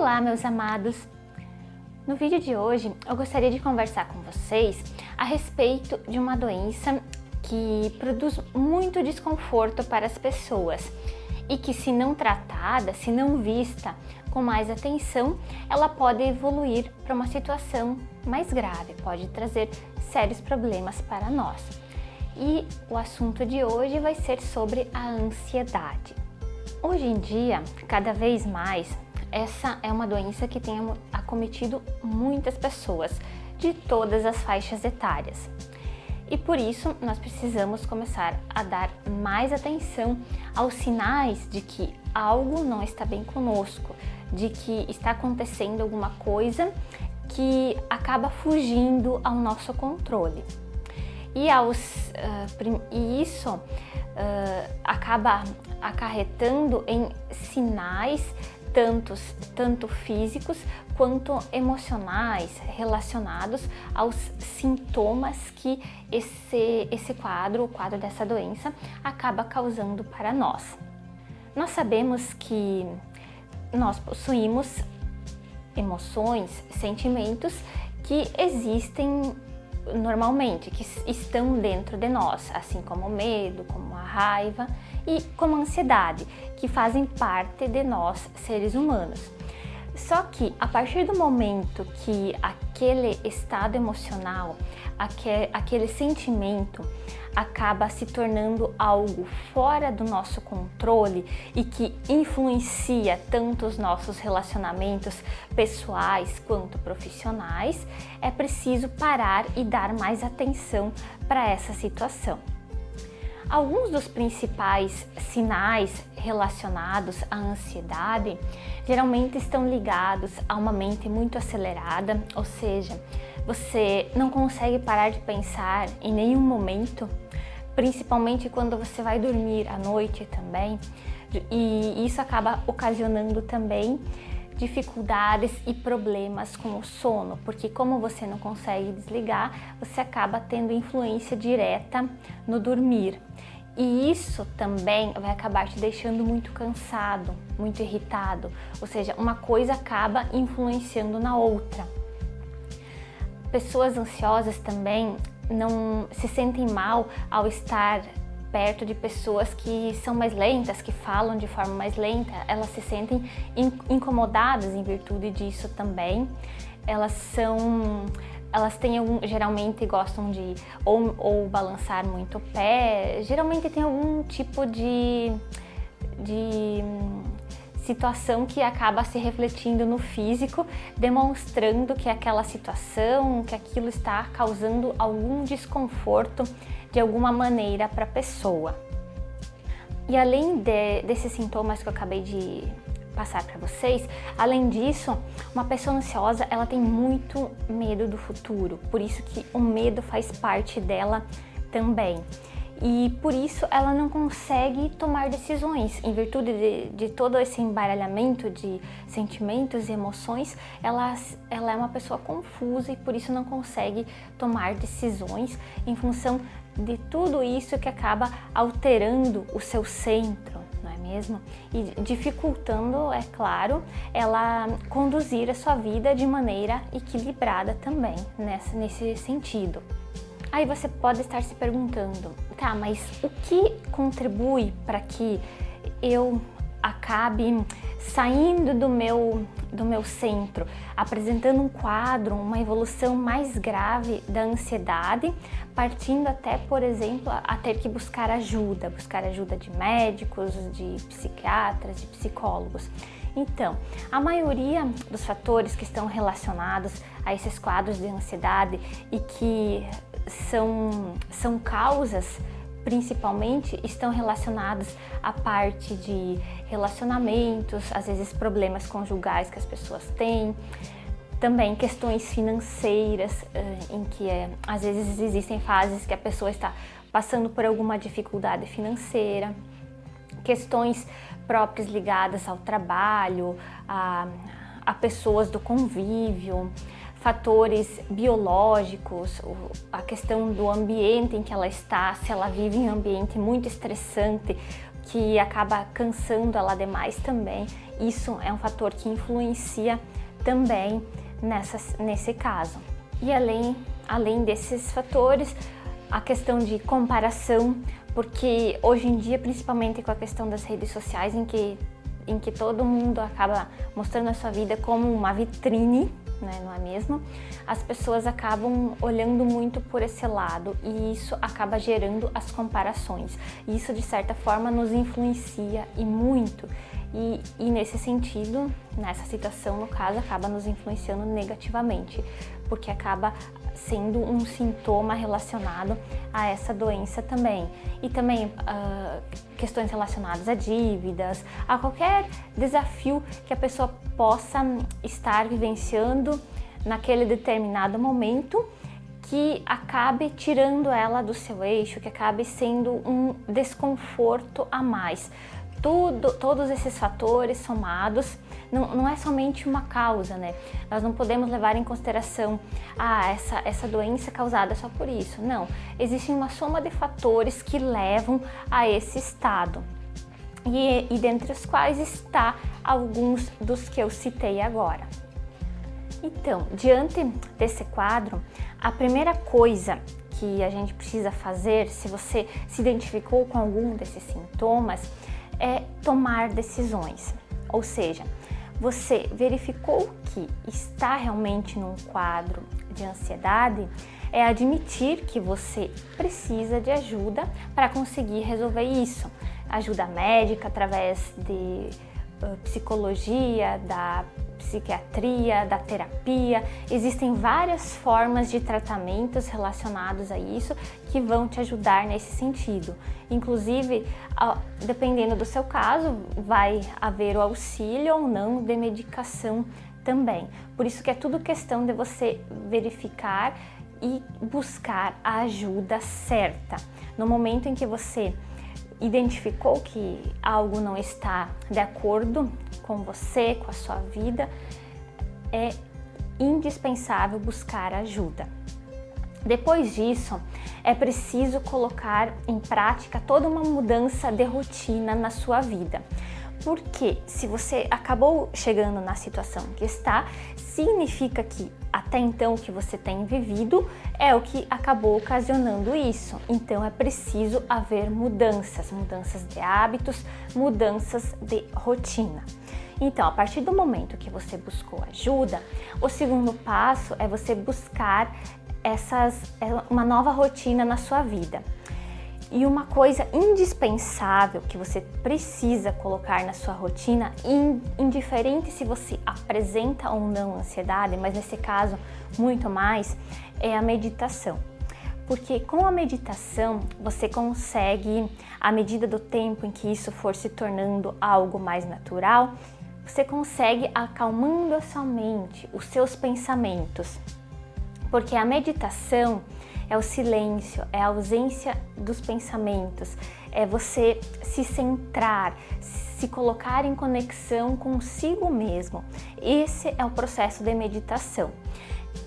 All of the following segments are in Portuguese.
Olá, meus amados! No vídeo de hoje eu gostaria de conversar com vocês a respeito de uma doença que produz muito desconforto para as pessoas e que, se não tratada, se não vista com mais atenção, ela pode evoluir para uma situação mais grave, pode trazer sérios problemas para nós. E o assunto de hoje vai ser sobre a ansiedade. Hoje em dia, cada vez mais, essa é uma doença que tem acometido muitas pessoas de todas as faixas etárias. E por isso nós precisamos começar a dar mais atenção aos sinais de que algo não está bem conosco, de que está acontecendo alguma coisa que acaba fugindo ao nosso controle. E isso acaba acarretando em sinais tanto físicos quanto emocionais relacionados aos sintomas que esse quadro, o quadro dessa doença, acaba causando para nós. Nós sabemos que nós possuímos emoções, sentimentos que existem normalmente, que estão dentro de nós, assim como o medo, como a raiva e como a ansiedade, que fazem parte de nós, seres humanos. Só que a partir do momento que aquele estado emocional, aquele sentimento acaba se tornando algo fora do nosso controle e que influencia tanto os nossos relacionamentos pessoais quanto profissionais, é preciso parar e dar mais atenção para essa situação. Alguns dos principais sinais relacionados à ansiedade geralmente estão ligados a uma mente muito acelerada, ou seja, você não consegue parar de pensar em nenhum momento, principalmente quando você vai dormir à noite também, e isso acaba ocasionando também dificuldades e problemas com o sono, porque como você não consegue desligar, você acaba tendo influência direta no dormir. E isso também vai acabar te deixando muito cansado, muito irritado, ou seja, uma coisa acaba influenciando na outra. Pessoas ansiosas também não se sentem mal ao estar perto de pessoas que são mais lentas, que falam de forma mais lenta, elas se sentem incomodadas em virtude disso também. Geralmente gostam de ou balançar muito o pé, geralmente tem algum tipo de situação que acaba se refletindo no físico, demonstrando que aquela situação, que aquilo está causando algum desconforto de alguma maneira para a pessoa. E além desses sintomas que eu acabei de passar para vocês, além disso, uma pessoa ansiosa, ela tem muito medo do futuro, por isso que o medo faz parte dela também. E por isso ela não consegue tomar decisões, em virtude de todo esse embaralhamento de sentimentos e emoções, ela é uma pessoa confusa e por isso não consegue tomar decisões em função de tudo isso que acaba alterando o seu centro, não é mesmo? E dificultando, é claro, ela conduzir a sua vida de maneira equilibrada também, nesse sentido. Aí você pode estar se perguntando, tá, mas o que contribui para que eu acabe saindo do meu centro, apresentando um quadro, uma evolução mais grave da ansiedade, partindo até, por exemplo, a ter que buscar ajuda de médicos, de psiquiatras, de psicólogos. Então, a maioria dos fatores que estão relacionados a esses quadros de ansiedade e que são causas, principalmente, estão relacionados à parte de relacionamentos, às vezes problemas conjugais que as pessoas têm, também questões financeiras, em que às vezes existem fases que a pessoa está passando por alguma dificuldade financeira, questões próprias ligadas ao trabalho, a pessoas do convívio, fatores biológicos, a questão do ambiente em que ela está, se ela vive em um ambiente muito estressante, que acaba cansando ela demais também. Isso é um fator que influencia também nesse caso. E além desses fatores, a questão de comparação, porque hoje em dia, principalmente com a questão das redes sociais, em que todo mundo acaba mostrando a sua vida como uma vitrine, né, não é mesmo? As pessoas acabam olhando muito por esse lado e isso acaba gerando as comparações. E isso, de certa forma, nos influencia e muito. E nesse sentido, nessa situação, no caso, acaba nos influenciando negativamente, porque acaba sendo um sintoma relacionado a essa doença também. E também questões relacionadas a dívidas, a qualquer desafio que a pessoa possa estar vivenciando naquele determinado momento, que acabe tirando ela do seu eixo, que acabe sendo um desconforto a mais. Todos esses fatores somados, não é somente uma causa, né? Nós não podemos levar em consideração essa doença causada só por isso. Não, existe uma soma de fatores que levam a esse estado. E dentre os quais está alguns dos que eu citei agora. Então, diante desse quadro, a primeira coisa que a gente precisa fazer, se você se identificou com algum desses sintomas, é tomar decisões. Ou seja, você verificou que está realmente num quadro de ansiedade, é admitir que você precisa de ajuda para conseguir resolver isso. Ajuda médica através de psicologia, da psiquiatria, da terapia. Existem várias formas de tratamentos relacionados a isso que vão te ajudar nesse sentido. Inclusive, dependendo do seu caso, vai haver o auxílio ou não de medicação também. Por isso que é tudo questão de você verificar e buscar a ajuda certa. No momento em que você identificou que algo não está de acordo com você, com a sua vida, é indispensável buscar ajuda. Depois disso, é preciso colocar em prática toda uma mudança de rotina na sua vida. Porque se você acabou chegando na situação que está, significa que até então o que você tem vivido é o que acabou ocasionando isso. Então é preciso haver mudanças de hábitos, mudanças de rotina. Então, a partir do momento que você buscou ajuda, o segundo passo é você buscar uma nova rotina na sua vida. E uma coisa indispensável que você precisa colocar na sua rotina, indiferente se você apresenta ou não ansiedade, mas nesse caso muito mais, é a meditação. Porque com a meditação você consegue, à medida do tempo em que isso for se tornando algo mais natural, você consegue acalmando a sua mente, os seus pensamentos. Porque a meditação é o silêncio, é a ausência dos pensamentos, é você se centrar, se colocar em conexão consigo mesmo. Esse é o processo de meditação.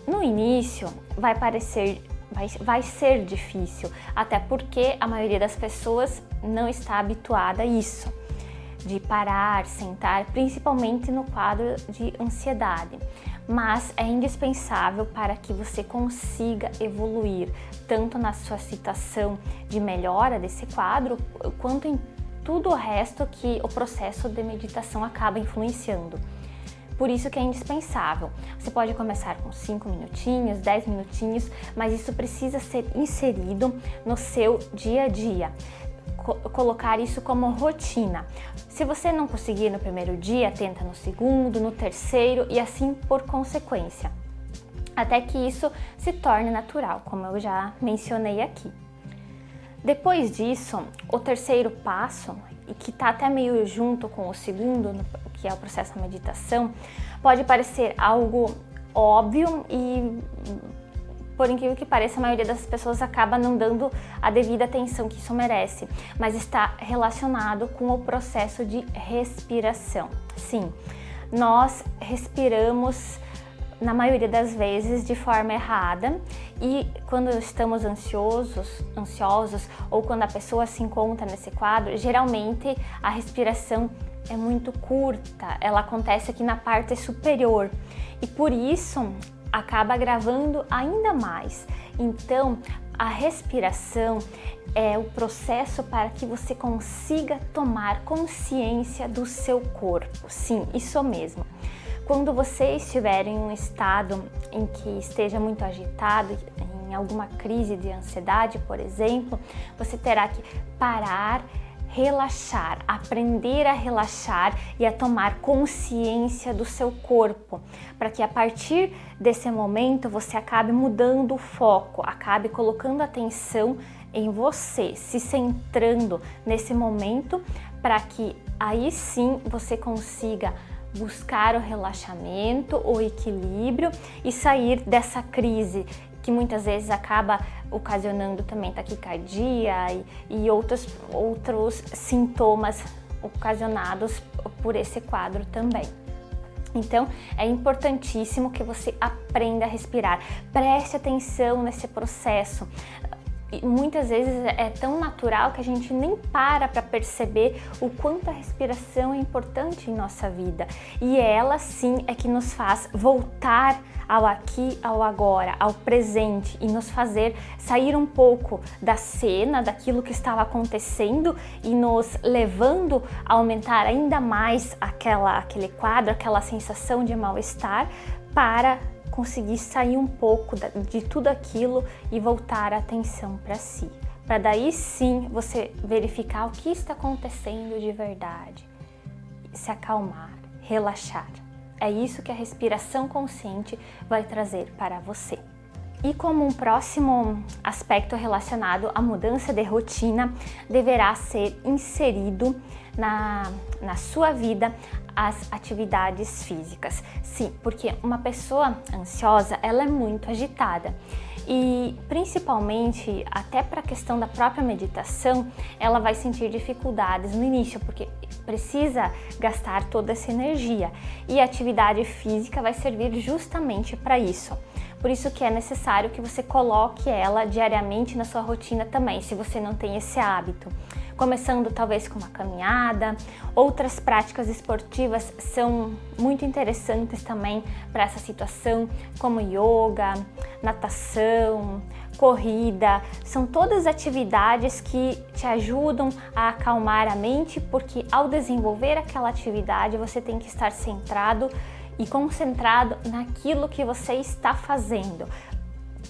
No início vai ser difícil, até porque a maioria das pessoas não está habituada a isso, de parar, sentar, principalmente no quadro de ansiedade. Mas é indispensável para que você consiga evoluir, tanto na sua situação de melhora desse quadro, quanto em tudo o resto que o processo de meditação acaba influenciando. Por isso que é indispensável. Você pode começar com 5 minutinhos, 10 minutinhos, mas isso precisa ser inserido no seu dia a dia. Colocar isso como rotina. Se você não conseguir no primeiro dia, tenta no segundo, no terceiro e assim por consequência, até que isso se torne natural, como eu já mencionei aqui. Depois disso, o terceiro passo, e que está até meio junto com o segundo, que é o processo da meditação, pode parecer algo óbvio e, por incrível que pareça, a maioria das pessoas acaba não dando a devida atenção que isso merece, mas está relacionado com o processo de respiração. Sim, nós respiramos na maioria das vezes de forma errada, e quando estamos ansiosos ou quando a pessoa se encontra nesse quadro, geralmente a respiração é muito curta, ela acontece aqui na parte superior e por isso acaba agravando ainda mais. Então, a respiração é o processo para que você consiga tomar consciência do seu corpo. Sim, isso mesmo. Quando você estiver em um estado em que esteja muito agitado, em alguma crise de ansiedade, por exemplo, você terá que parar, relaxar, aprender a relaxar e a tomar consciência do seu corpo, para que a partir desse momento você acabe mudando o foco, acabe colocando atenção em você, se centrando nesse momento, para que aí sim você consiga buscar o relaxamento, o equilíbrio e sair dessa crise que muitas vezes acaba ocasionando também taquicardia e outros sintomas ocasionados por esse quadro também. Então, é importantíssimo que você aprenda a respirar, preste atenção nesse processo. E muitas vezes é tão natural que a gente nem para perceber o quanto a respiração é importante em nossa vida. E ela sim é que nos faz voltar ao aqui, ao agora, ao presente e nos fazer sair um pouco da cena, daquilo que estava acontecendo e nos levando a aumentar ainda mais aquele quadro, aquela sensação de mal-estar, para conseguir sair um pouco de tudo aquilo e voltar a atenção para si, para daí sim você verificar o que está acontecendo de verdade, se acalmar, relaxar. É isso que a respiração consciente vai trazer para você. E como um próximo aspecto relacionado à mudança de rotina, deverá ser inserido na sua vida as atividades físicas. Sim, porque uma pessoa ansiosa, ela é muito agitada. E principalmente até para a questão da própria meditação, ela vai sentir dificuldades no início, porque precisa gastar toda essa energia. E a atividade física vai servir justamente para isso. Por isso que é necessário que você coloque ela diariamente na sua rotina também, se você não tem esse hábito. Começando talvez com uma caminhada, outras práticas esportivas são muito interessantes também para essa situação, como yoga, natação, corrida, são todas atividades que te ajudam a acalmar a mente, porque ao desenvolver aquela atividade você tem que estar centrado e concentrado naquilo que você está fazendo,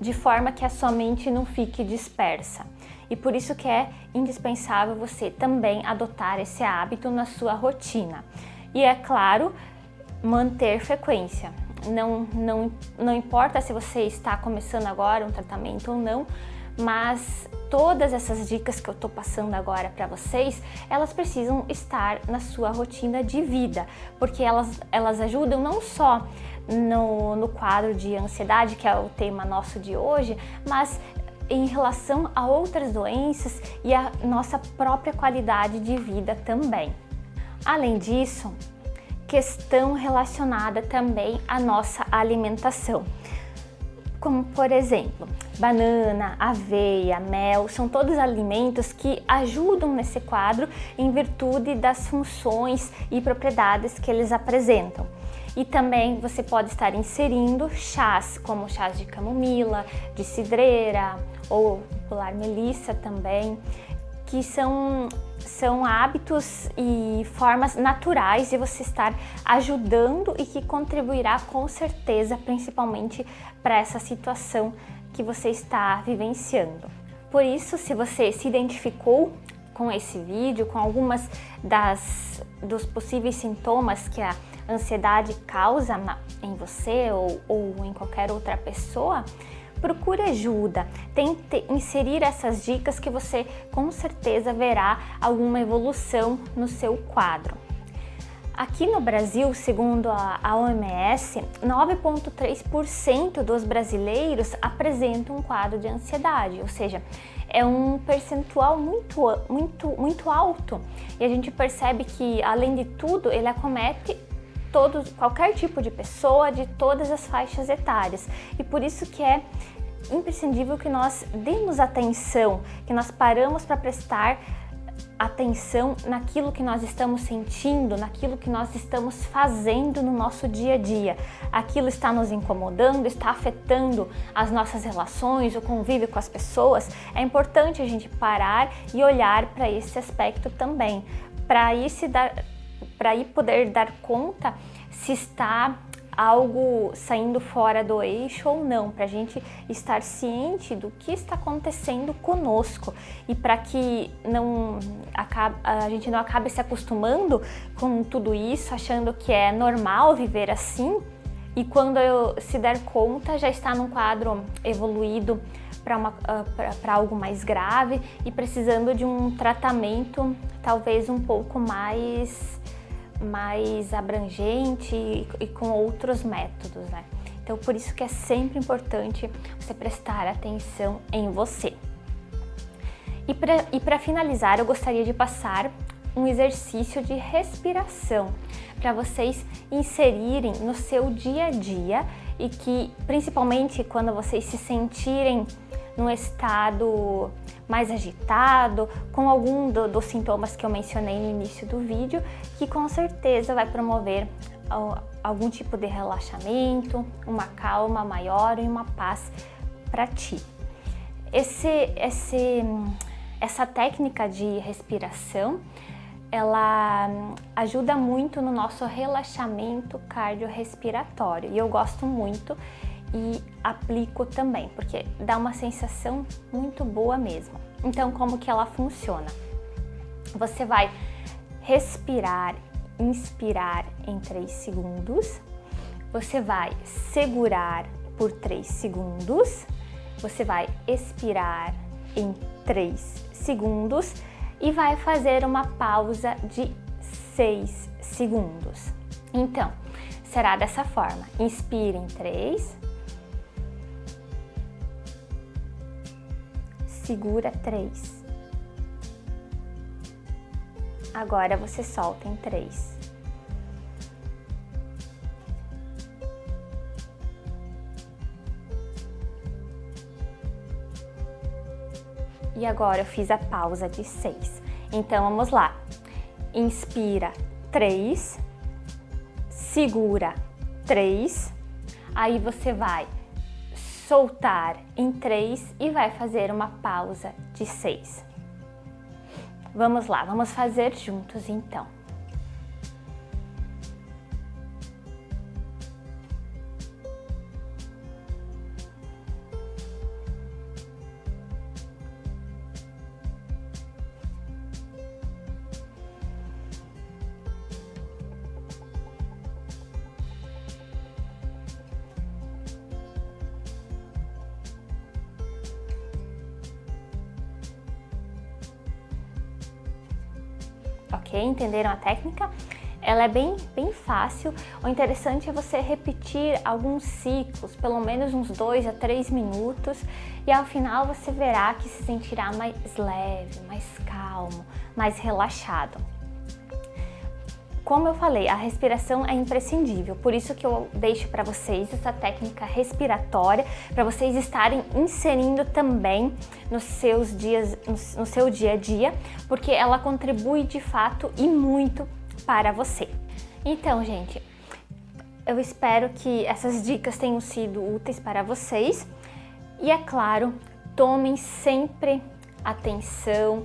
de forma que a sua mente não fique dispersa. E por isso que é indispensável você também adotar esse hábito na sua rotina. E é claro, manter frequência. Não importa se você está começando agora um tratamento ou não, mas todas essas dicas que eu estou passando agora para vocês, elas precisam estar na sua rotina de vida, porque elas ajudam não só no quadro de ansiedade, que é o tema nosso de hoje, mas em relação a outras doenças e a nossa própria qualidade de vida também. Além disso, questão relacionada também à nossa alimentação, como por exemplo, banana, aveia, mel, são todos alimentos que ajudam nesse quadro em virtude das funções e propriedades que eles apresentam. E também você pode estar inserindo chás, como chás de camomila, de cidreira ou popular melissa também, que são hábitos e formas naturais de você estar ajudando e que contribuirá com certeza, principalmente para essa situação que você está vivenciando. Por isso, se você se identificou com esse vídeo, com algumas dos possíveis sintomas que a ansiedade causa em você ou em qualquer outra pessoa, procure ajuda, tente inserir essas dicas que você com certeza verá alguma evolução no seu quadro. Aqui no Brasil, segundo a OMS, 9,3% dos brasileiros apresentam um quadro de ansiedade, ou seja, é um percentual muito alto. E a gente percebe que, além de tudo, ele acomete qualquer tipo de pessoa, de todas as faixas etárias. E por isso que é imprescindível que nós demos atenção, que nós paramos para prestar atenção naquilo que nós estamos sentindo, naquilo que nós estamos fazendo no nosso dia a dia. Aquilo está nos incomodando, está afetando as nossas relações, o convívio com as pessoas. É importante a gente parar e olhar para esse aspecto também, para aí poder dar conta se está algo saindo fora do eixo ou não, para a gente estar ciente do que está acontecendo conosco e para que a gente não acabe se acostumando com tudo isso, achando que é normal viver assim, e quando se der conta já está num quadro evoluído para algo mais grave e precisando de um tratamento talvez um pouco mais abrangente e com outros métodos, né? Então, por isso que é sempre importante você prestar atenção em você. E para finalizar, eu gostaria de passar um exercício de respiração para vocês inserirem no seu dia a dia e que, principalmente quando vocês se sentirem num estado mais agitado, com algum dos sintomas que eu mencionei no início do vídeo, que com certeza vai promover algum tipo de relaxamento, uma calma maior e uma paz para ti. Essa técnica de respiração, ela ajuda muito no nosso relaxamento cardiorrespiratório e eu gosto muito e aplico também, porque dá uma sensação muito boa mesmo. Então, como que ela funciona? Você vai respirar, inspirar em 3 segundos, você vai segurar por 3 segundos, você vai expirar em 3 segundos e vai fazer uma pausa de 6 segundos. Então, será dessa forma: inspire em 3, segura 3. Agora você solta em 3. E agora eu fiz a pausa de 6. Então vamos lá. Inspira 3, segura 3, aí você vai soltar em 3 e vai fazer uma pausa de 6. Vamos lá, vamos fazer juntos então. Ok? Entenderam a técnica? Ela é bem fácil. O interessante é você repetir alguns ciclos, pelo menos uns 2 a 3 minutos, e ao final você verá que se sentirá mais leve, mais calmo, mais relaxado. Como eu falei, a respiração é imprescindível, por isso que eu deixo para vocês essa técnica respiratória, para vocês estarem inserindo também nos seus dias, no seu dia a dia, porque ela contribui de fato e muito para você. Então, gente, eu espero que essas dicas tenham sido úteis para vocês e, é claro, tomem sempre atenção,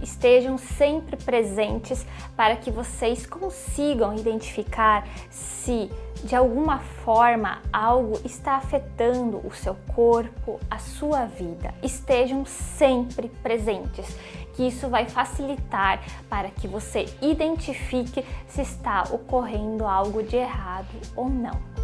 estejam sempre presentes para que vocês consigam identificar se de alguma forma algo está afetando o seu corpo, a sua vida. Estejam sempre presentes, que isso vai facilitar para que você identifique se está ocorrendo algo de errado ou não.